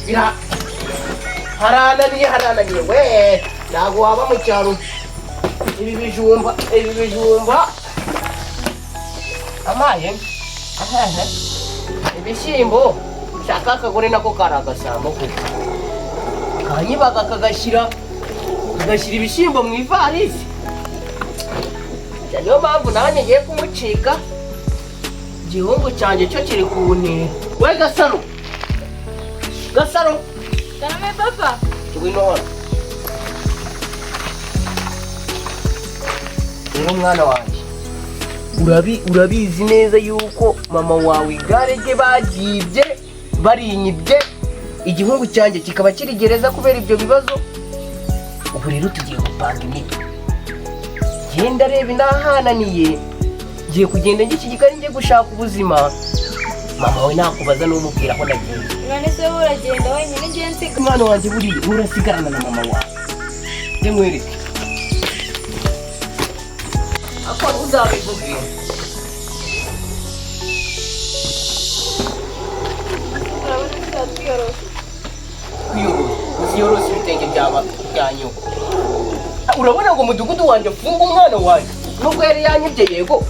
Bira harananiye we nago waba mu cyaro ibi bijumba amaye ibishyimbo shaka akagore nako karagasambo kuko kanyibaga kagashyira ibishyimbo mu ivarisi niyo mpamvu nanjye ngiye kumucika igihungu cyanjye cyo kiri kuntera we Gasaro karame papa ngwino hano rero mwana wanjye urabizi neza yuko mama wawe igare rye bagibye barinyibye igihungu cyanjye kikaba kiri gereza kubera ibyo bibazo ubu rero tugiye gupanga imiti genda reba inahananiye ngiye kugenda ngikigikari ngiye gushaka ubuzima mama wawe nakubaza n'umubwira aho nagiye none se uragenda wenyine ngiye nsiga umwana wanjye buriya urasigarana na mama wawe njye mwereke ako uzabivugire uziyorosa ibitenge bya nyoko urabona ngo umudugudu wanjye afunga umwana wanjye nubwo yari yanyibye yego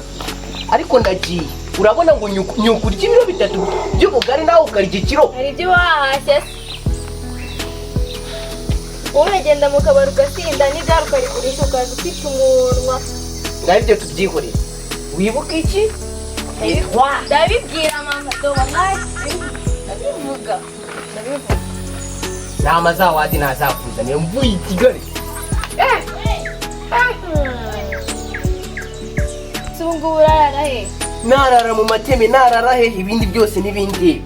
ariko ndagiye urabona ngo nyuku urya ibiro 3 by'ubugari nawe ukarya ikiro hari ibyo wahashye wowe genda mu kabari ugasinda n'igare ukarigurisha ukaza ufite umunwa ngaho ibyo tubyihorere wibuka iki ndabibwira mama wallahi ndabivuga nama zawadi ntazakuzaniye mvuye i Kigali sungu urara he narara mu mateme narara he ibindi byose n'ibindi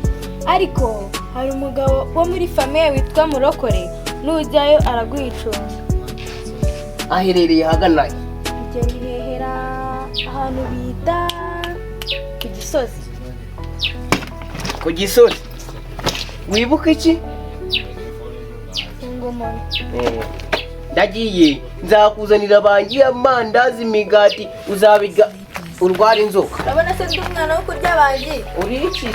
ariko hari umugabo wo muri famiye witwa Murokore nujyayo araguhicunga aherereye hagana igehera ahantu bita ku Gisozi wibuka iki ngomone ndagiye nzakuzanira bangiye amandazi imigati uzabiga urwara inzoka urabona se ndi umwana wo kurya bangi uri iki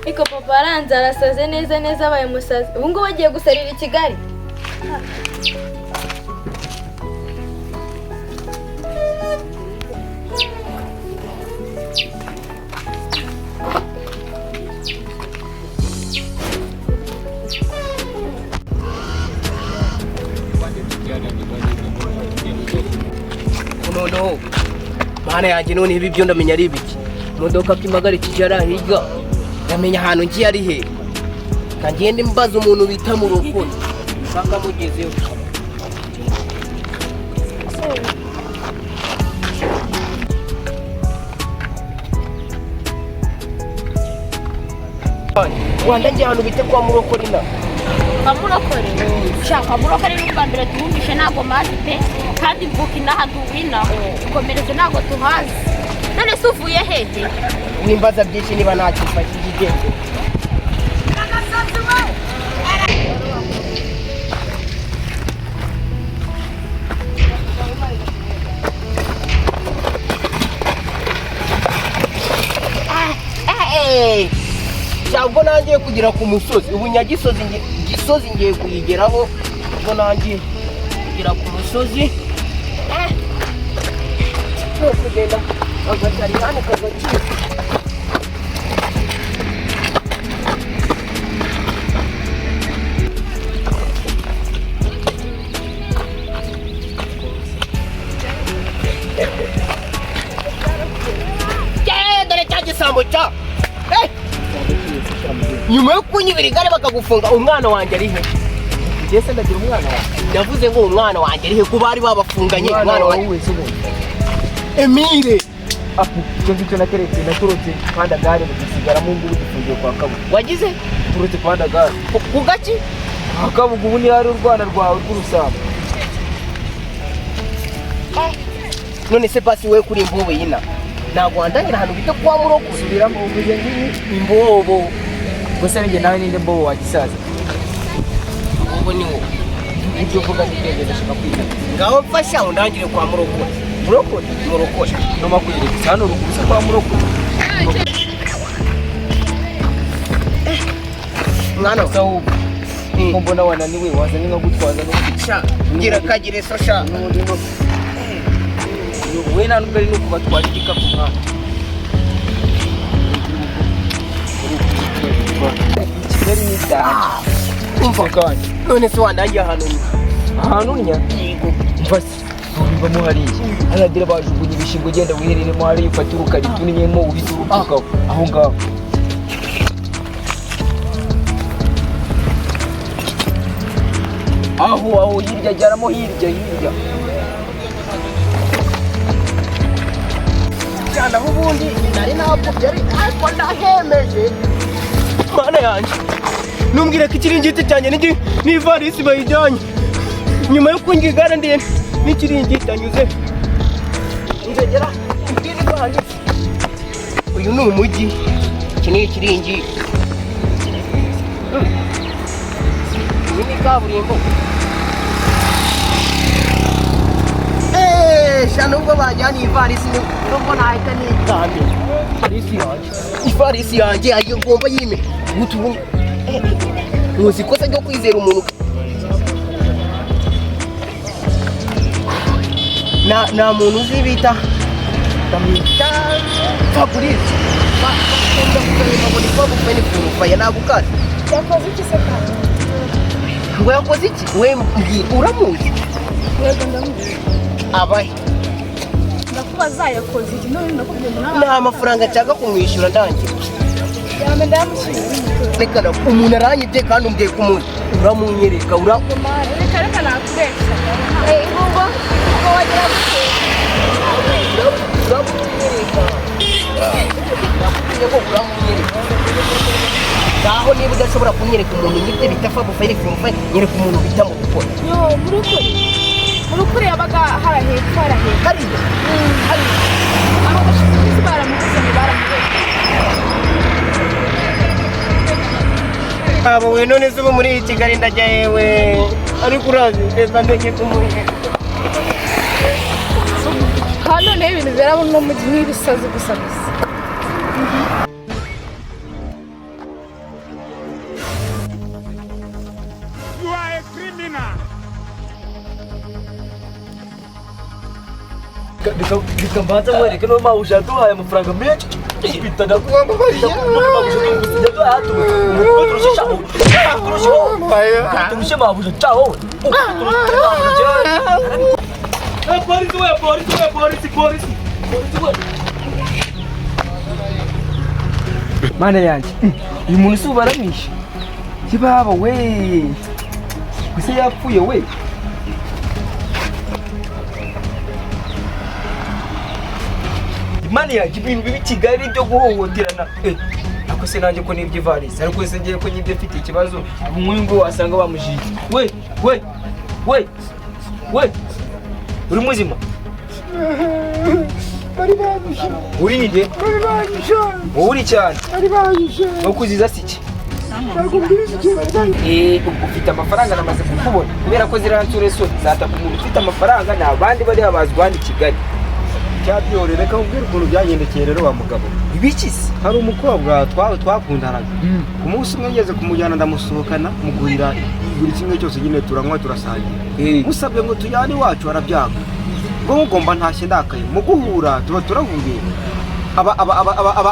iko papa aranze arasaze neza abaye musazi ubu ngubu bagiye gusarira i Kigali noneho mana yanjye none ibi byo ndamenya ari ibiki imodoka kimagare kijara hirya ndamenya ahantu ngiye ari he kagende mbaza umuntu bita Murokore baka mugezeho wanda ngiye ahantu bita kwa Murokore na Murokore shaka Murokore n'ubambere tuhumvishe nago mazi pe kandi mvuka inaha duwina ukomereze nago tuhazi none se uvuye hehe nimbaza byinshi niba nakifashije igende cyangwa nangiye kugera ku musozi ubu Gisozi ngiye kuyigeraho ubwo nangiye kugera ku musozi kugenda agatari hano kagakira dore cya gisambo cya nyuma yo kunyibira igare bakagufunga umwana wanjye ari he ndetse ndagira umwana wanjye ndavuze ngo umwana wanjye ari he kuba ari babafunganye umwana wanjye Emile icyo ngicyo naturutse kwanda gare bagisigaramo ngubu dufungiye kwa Kabugu wagize turutse kwanda gare ku gaki Kabugu ubu ni hari urwana rwawe rw'urusambo none se basi we kuri imbobo yina ntabwo wandangira ahantu bita kwa Murokore subiramo uvuze imbobo gusa nige nawe ninde mbobo wa gisaza ubwo ni wo ibyo uvuga n'ibyo ndashaka kwiga ngaho mfasha undangire kwa Murokore murokore noma kuyereka hano ruguru kwa murokore mwana sawu mbona wananiwe wazanye nka gutwaza no sha ngira kagire so sha we nta nubwo ari no kubatwara igikapu mwana Kigali ni cyane umva kandi none se wandangiye ahantu nya mvasi bivamo hariya haragira bajugunye ibishingwe ugenda wihereremo hariya ufata urukarito unyemo uhita urutukaho aho ngaho aho hirya jyaramo hirya cyane aho ubundi nari nahapfubye ariko ndahemeje mana yanjye numbwira ko ikiringiti cyanjye n'ivarisi bayijyanye nyuma yo kunga igare ndende n'ikiringiti anyuze nzegera ibwini rwahanitse uyu ni umujyi iki ni ikiringiti iyi ni kaburimbo sha nubwo bajyana ivarisi nubwo nahita nitambye ivarisi yanjye ayo ngomba yime gutu ntuzi ikosa ryo kwizera umuntu nta muntu uzi bita bamwita Fabrice bakunda kugaragaza ngo ni Fabrice ni kuruva nagukaze yakoze iki se kandi ngo yakoze iki we mbwira uramuzi yego ndamuzi abahe ndakubaza yakoze iki none ndakubwiye nta mafaranga nshaka kumwishyura ndangira yambe ndamusubiza reka umuntu aranyibye kandi umbwiye ko umuntu uramunyereka reka nakubeshya ngo wagira gute ngaho niba udashobora kunyereka umuntu nyibye bita Fabrice nyereka umuntu bita mu gukora yo murukuri yabaga harahepfo hariya aho bashinzwe baramugusanye abo we none se ubu muri Kigali ndajya yewe ariko urazi reka ndege kumuhe hano niho ibintu bibera no mu gihe nk'ibisazi gusa You are a criminal. bikambanza mwereke no mawusha duhaye amafaranga menshi bitana kuamba bariya ndio hatu turushe mawusha chao polisi mana yanjye uyu muntu si ubaramisha kibaba we gusa yapfuye we mani yanjye ibintu bibi Kigali byo guhohoterana ako se nanjye ko nibyo ivarisi ariko se ngiye ko nibyo afite ikibazo umwungu wasanga bamujiye we uri muzima Bari banyishe. uri nde Bari banyishe. uri cyane Bari banyishe. ukuziza siki Nakubwira iki bari ufite amafaranga namaze kukubona kubera ko ziransure so zataka umuntu ufite amafaranga nta bandi bari abazwani Kigali cyabyorere reka ubwire ukuntu byagendekeye rero wa mugabo ibikisi hari umukobwa twakundanaga umunsi umwe ngeze kumujyana ndamusohokana mugurira buri kimwe cyose nyine turanywa turasangira musabye ngo tujyane iwacu arabyanga ngo ngomba ntashye ndakaye mu guhura tuba turahuriye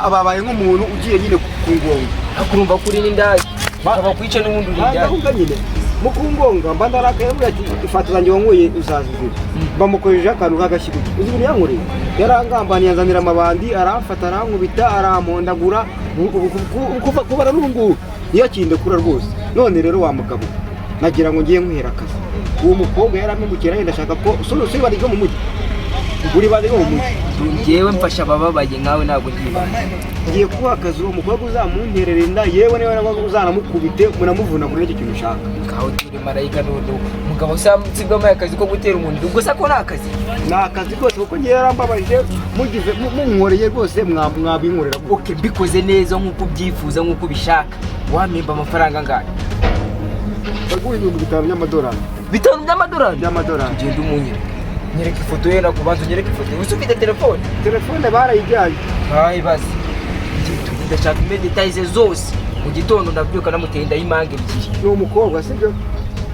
ababaye nk'umuntu ugiye nyine kungonga akurumva kuri n'indaya bakwica n'ubundi uri indaya nyine mu kungonga mba ndarakaye avuga ati ifata zanjye wanyweye uzazizira bamukojeje akantu k'agashyiguki uzi ibintu yankoreye yarangambaniye yanzanira amabandi aramfata arankubita arampondagura kubara n'ubu ngubu niyo akindekura rwose none rero wa mugabo nagira ngo ngiye nkwihera akazi uwo mukobwa yaramwimukira yenda ashaka ko si bari mu mujyi uri bari mu mujyi njyewe mfasha abababaye nkawe ntabwo ngiye kuha akazi uwo mukobwa uzamunterera inda yewe niba uzanamukubite munamuvuna kuri icyo kintu ushaka kaho turi marayika noneho umugabo usigamaye akazi ko gutera umuntu ubwo se ko ni akazi ni akazi rwose kuko ngiye yarambabaje mugize munkoreye rwose mwabinkorera oke mbikoze neza nk'uko ubyifuza nk'uko ubishaka wamemba amafaranga angahe baguha 5,000 by'amadolari 5 by'amadolari by'amadolari ugenda umunyira nyereka ifoto ye nakubanza unyereka ifoto ye. Ufite telefone? telefone barayijyanye. Bayibaze. Ndashaka imenya details zose. Mu gitondo ndabyuka namuteye ndayimanga ebyiri. Ni umukobwa sibyo?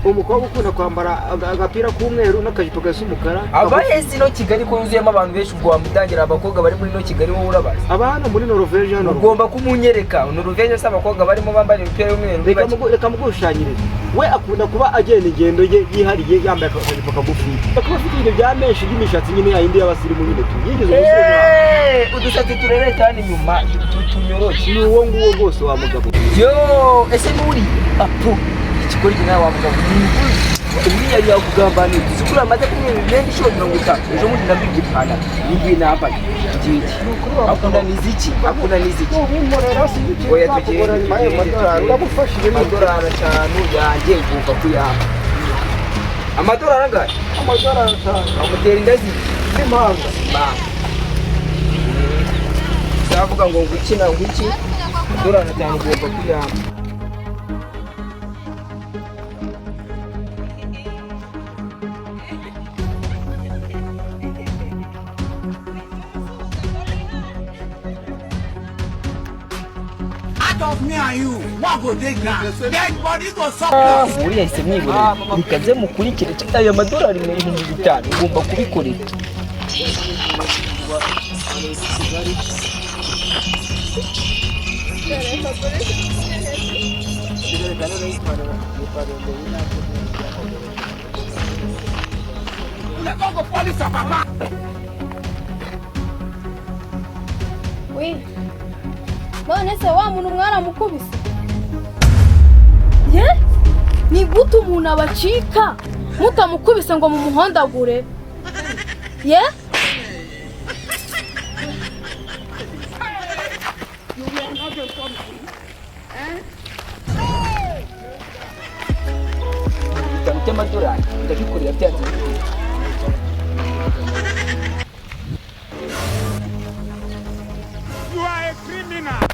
Umukobwa ukunda kwambara agapira k'umweru n'akajipo gasa umukara. Abahezi no Kigali ko yuzuyemo abantu benshi ubwo wamutangira abakobwa bari muri no Kigali wowe urabazi. Abana muri Norvège hano. Ugomba kumunyereka. Norvège se abakobwa barimo bambaye imipira y'umweru. Reka mugushushanyirize. We akunda kuba agenda ingendo ye yihariye yambaye akajipo kagufi. Bakaba bafite ibintu bya menshi by'imishatsi nyine yayindi y'abasirimu nyine tuyigeze gusema. Udusatsi turereta hano inyuma tunyoroshye. Ni uwo nguwo rwose wa mugabo. Yo, ese nuri? Apo. Ikikora gina wa mugabo. Uriya yari yakugambaniye. Sikura amaze kumwera imyenda ishobora 50. Ejo mundi nabibye ipana. Ningi namba. Giti. Akunda niziki. Akunda niziki. Ubimorera sinzi. Oya tugere. Urabufashije amadolari 5 yanjye ngomba kuyamba. Amadolari angahe? Amadolari 5. Amutera indazi. Impanga. Savuga ngo ngukina nguki. Amadolari 5 ngomba kuyamba. Of me and you, what go take ground? Dead body go suck. Uriya ise mwibure bikaze mukurikire aya madolari 5,000 ugomba kubikorera. we none se wa muntu mwaramukubise? Ye ni gute umuntu abacika mutamukubise ngo mumuhondagure? Ye Utamute amadolari ndabikorera byanze. You are a criminal.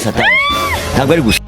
satani ntabwo ari gusa